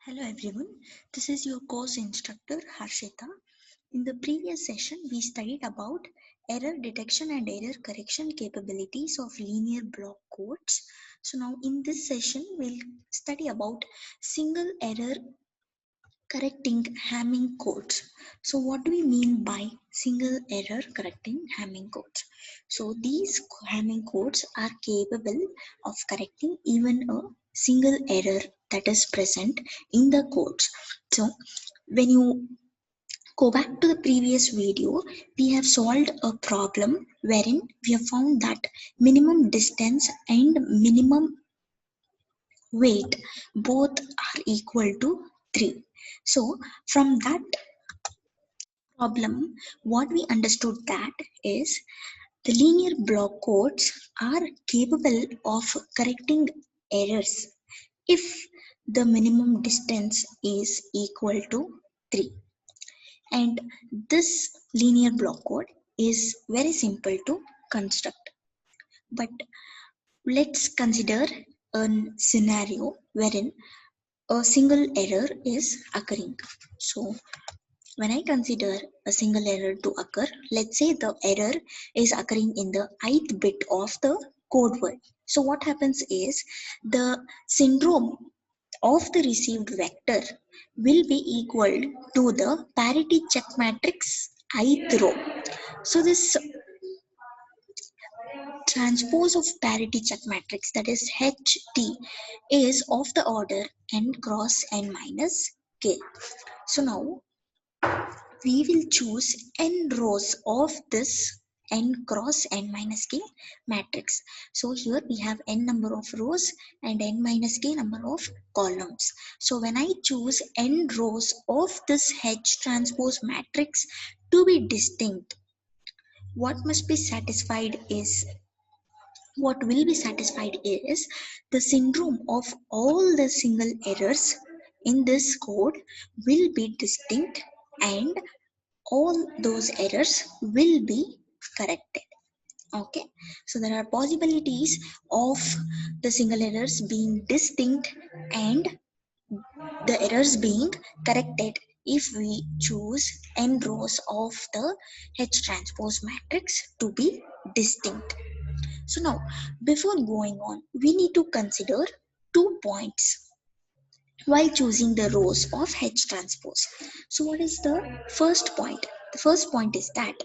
Hello everyone, this is your course instructor Harshita. In the previous session, we studied about error detection and error correction capabilities of linear block codes. So now in this session, we'll study about single error correcting Hamming codes. So what do we mean by single error correcting Hamming codes? So these Hamming codes are capable of correcting even a single error that is present in the codes. So when you go back to the previous video, we have solved a problem wherein we have found that minimum distance and minimum weight both are equal to 3. So from that problem, what we understood that is the linear block codes are capable of correcting errors if the minimum distance is equal to 3. And this linear block code is very simple to construct. But let's consider a scenario wherein a single error is occurring. So when I consider a single error to occur, let's say the error is occurring in the ith bit of the code word. So what happens is the syndrome of the received vector will be equal to the parity check matrix ith row. So this transpose of parity check matrix, that is HT, is of the order n cross n minus k. So now we will choose n rows of this n cross n minus k matrix. So here we have n number of rows and n minus k number of columns. So when I choose n rows of this H transpose matrix to be distinct, what must be satisfied is what will be satisfied is the syndrome of all the single errors in this code will be distinct and all those errors will be corrected. Okay, so there are possibilities of the single errors being distinct and the errors being corrected if we choose n rows of the H transpose matrix to be distinct. So now before going on, we need to consider 2 points while choosing the rows of H transpose. So what is the first point? The first point is that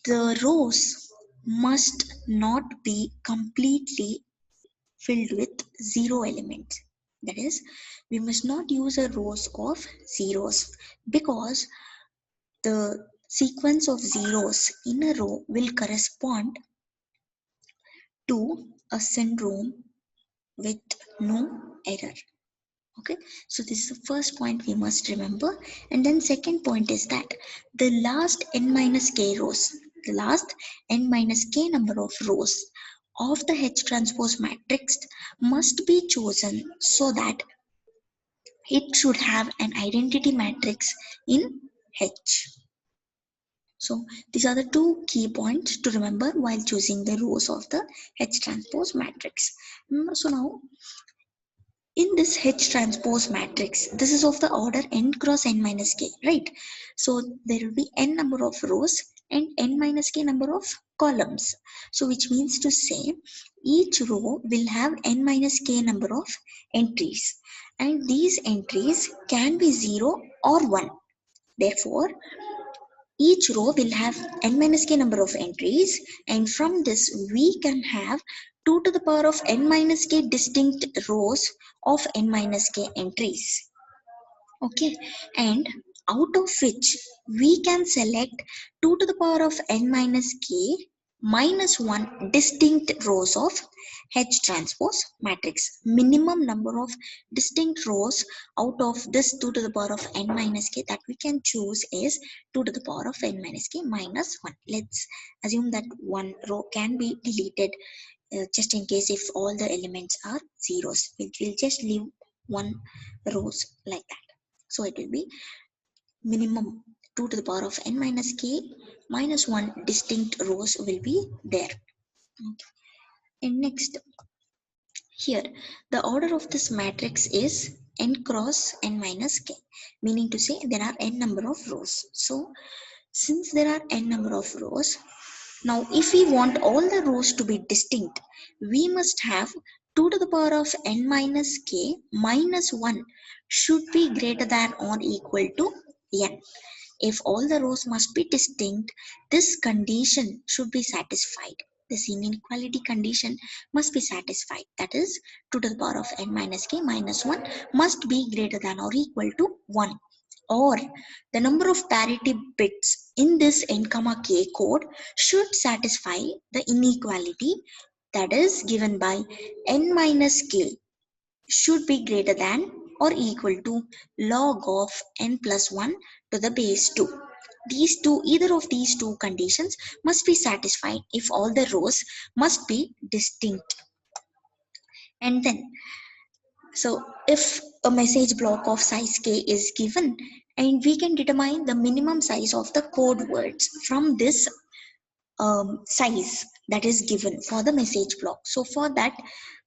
the rows must not be completely filled with zero elements. That is, we must not use a rows of zeros because the sequence of zeros in a row will correspond to a syndrome with no error. Okay, so this is the first point we must remember. And then second point is that the last n minus k rows, the last n minus k number of rows of the H transpose matrix must be chosen so that it should have an identity matrix in H. So these are the two key points to remember while choosing the rows of the H transpose matrix. So now in this H transpose matrix, this is of the order n cross n minus k, right? So there will be n number of rows and n minus k number of columns. So which means to say each row will have n minus k number of entries, and these entries can be 0 or 1. Therefore, each row will have n minus k number of entries, and from this we can have 2 to the power of n minus k distinct rows of n minus k entries. Okay, and out of which we can select 2 to the power of n minus k minus 1 distinct rows of H transpose matrix. Minimum number of distinct rows out of this 2 to the power of n minus k that we can choose is 2 to the power of n minus k minus 1. Let's assume that one row can be deleted just in case if all the elements are zeros. We'll just leave one rows like that. So it will be minimum 2 to the power of n minus k minus 1 distinct rows will be there. Okay. And next, Here, the order of this matrix is n cross n minus k, meaning to say there are n number of rows. So, since there are n number of rows, now if we want all the rows to be distinct, we must have 2 to the power of n minus k minus 1 should be greater than or equal to n. If all the rows must be distinct, this condition should be satisfied. This inequality condition must be satisfied. That is, 2 to the power of n minus k minus 1 must be greater than or equal to 1. Or the number of parity bits in this n comma k code should satisfy the inequality, that is given by n minus k should be greater than or equal to log of n plus 1 to the base 2. Either of these two conditions must be satisfied if all the rows must be distinct. And then, so if a message block of size k is given, and we can determine the minimum size of the code words from this size that is given for the message block. So for that,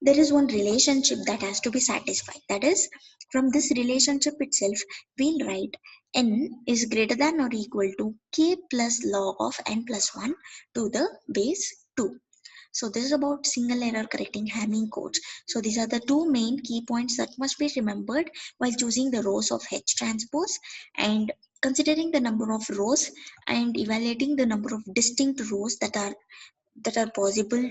there is one relationship that has to be satisfied. That is, from this relationship itself, we'll write n is greater than or equal to k plus log of n plus 1 to the base 2. So this is about single error correcting Hamming codes. So these are the two main key points that must be remembered while choosing the rows of H transpose, and considering the number of rows and evaluating the number of distinct rows that are possible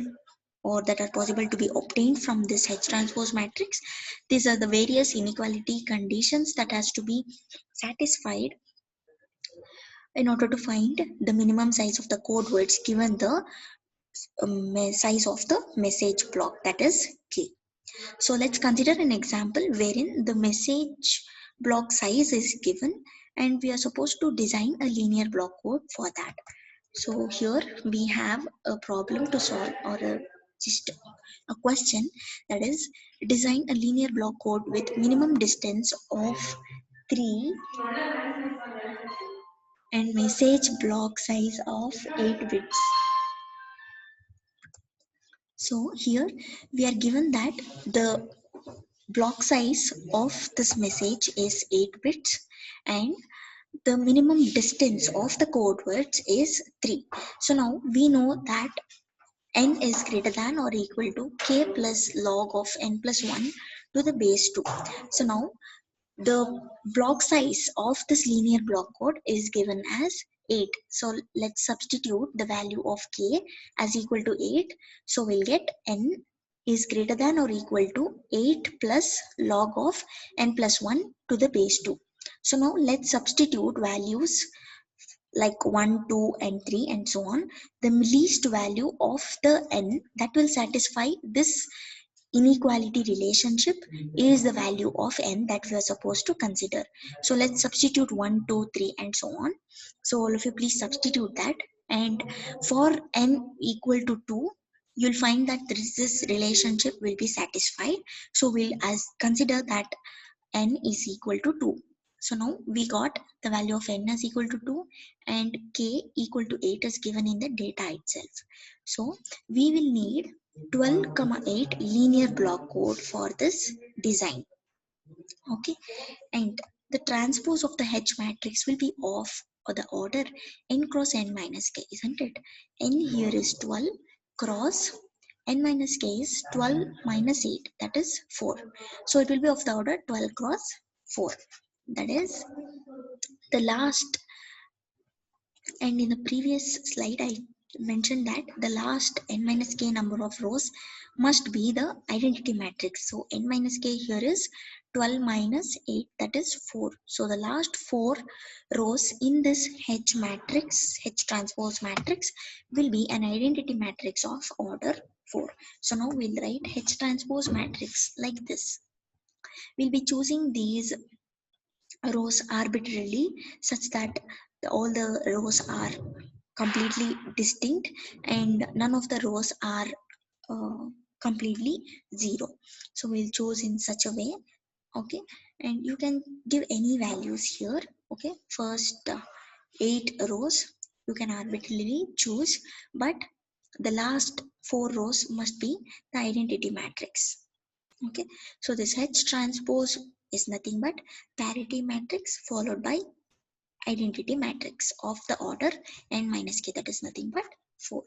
or that are possible to be obtained from this H transpose matrix. These are the various inequality conditions that has to be satisfied in order to find the minimum size of the code words given the size of the message block, that is k. So let's consider an example wherein the message block size is given and we are supposed to design a linear block code for that. So here we have a problem to solve, or just a question, that is, design a linear block code with minimum distance of 3 and message block size of 8 bits. So here we are given that the block size of this message is 8 bits and the minimum distance of the code words is 3. So now we know that n is greater than or equal to k plus log of n plus 1 to the base 2. So now the block size of this linear block code is given as 8. So let's substitute the value of k as equal to 8. So we'll get n is greater than or equal to 8 plus log of n plus 1 to the base 2. So now let's substitute values like 1, 2, and 3, and so on. The least value of the n that will satisfy this inequality relationship is the value of n that we are supposed to consider. So let's substitute 1, 2, 3, and so on. So all of you please substitute that, and for n equal to 2, you'll find that this relationship will be satisfied. So we'll as consider that n is equal to 2. So now we got the value of n is equal to 2 and k equal to 8 is given in the data itself. So we will need 12,8 linear block code for this design. Okay, and the transpose of the H matrix will be of the order n cross n minus k, isn't it? N here is 12 cross n minus k is 12 minus 8, that is 4. So it will be of the order 12 cross 4. That is the last, and in the previous slide I mentioned that the last n minus k number of rows must be the identity matrix. So n minus k here is 12 minus 8, that is 4. So the last 4 rows in this H matrix, H transpose matrix, will be an identity matrix of order 4. So now we'll write H transpose matrix like this. We'll be choosing these rows arbitrarily such that all the rows are completely distinct and none of the rows are uh, completely zero. So we'll choose in such a way. Okay, and you can give any values here. Okay, first 8 rows you can arbitrarily choose, but the last 4 rows must be the identity matrix. Okay, so this H transpose is nothing but parity matrix followed by identity matrix of the order n minus k, that is nothing but 4.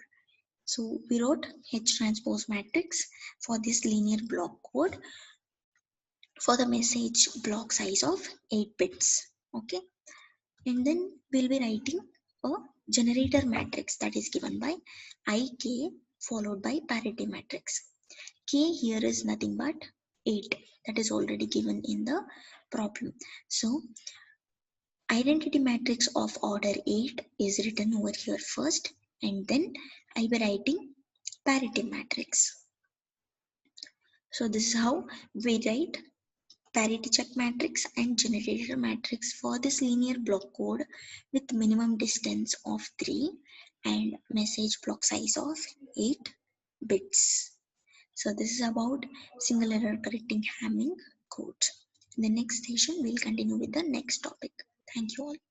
So we wrote H transpose matrix for this linear block code for the message block size of 8 bits. Okay, and then we'll be writing a generator matrix that is given by ik followed by parity matrix. K here is nothing but 8, that is already given in the problem. So identity matrix of order 8 is written over here first, and then I'll be writing parity matrix. So this is how we write parity check matrix and generator matrix for this linear block code with minimum distance of 3 and message block size of 8 bits. So this is about single error correcting Hamming code. In the next session, we'll continue with the next topic. Thank you all.